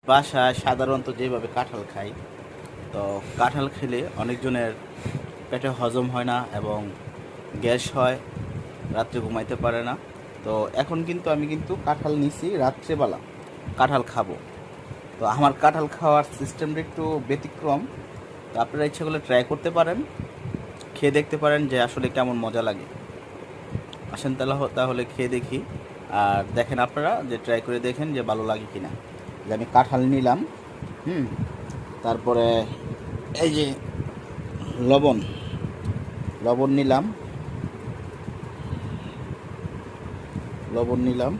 বাসায় সাধারণত যেভাবে কাঁঠাল খাই, তো কাঁঠাল খেলে অনেকজনের পেটে হজম হয় না এবং গ্যাস হয়, রাত্রে ঘুমাইতে পারে না। তো এখন কিন্তু আমি কাঁঠাল নিছি রাত্রেবেলা, কাঁঠাল খাবো। তো আমার কাঁঠাল খাওয়ার সিস্টেমটা একটু ব্যতিক্রম। তো আপনারা ইচ্ছে করলে ট্রাই করতে পারেন, খেয়ে দেখতে পারেন যে আসলে কেমন মজা লাগে। আসেন তাহলে খেয়ে দেখি, আর দেখেন আপনারা যে ট্রাই করে দেখেন যে ভালো লাগে কিনা। যে আমি কাঁঠাল নিলাম, হুম, তারপরে এই যে লবণ লবণ নিলাম,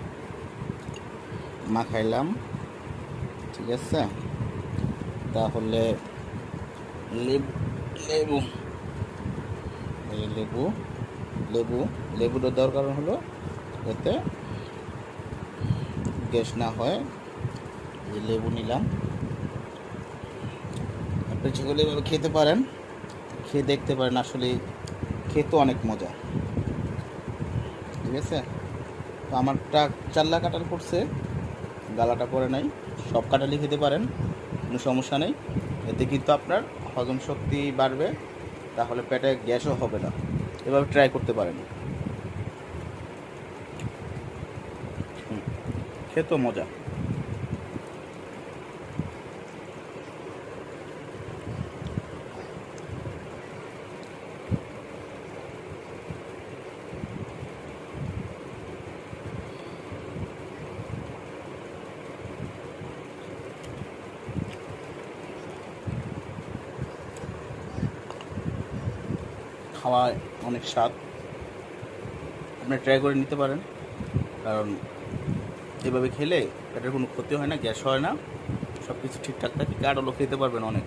মাখাইলাম, ঠিক আছে। তাহলে লেবু লেবু এই লেবুটার দরকার হলো যাতে গ্যাস না হয়। এই যে লেবু নিলাম, আপনি যেগুলো এভাবে খেতে পারেন, খেয়ে দেখতে পারেন, আসলে খেতে অনেক মজা, ঠিক আছে। তো আমারটা চাল্লা কাঁঠাল করছে, গালাটা পড়ে নাই। সব কাঁঠালই খেতে পারেন, কোনো সমস্যা নেই। এতে কিন্তু আপনার হজম শক্তি বাড়বে, তাহলে পেটে গ্যাসও হবে না। এভাবে ট্রাই করতে পারেন, খেতে মজা। খাওয়ায় অনেক স্বাদ, আপনি ট্রাই করে নিতে পারেন। কারণ এভাবে খেলে পেটের কোনো ক্ষতি হয় না, গ্যাস হয় না, সব কিছু ঠিকঠাক থাকে, কাঠও খেতে পারবেন অনেক।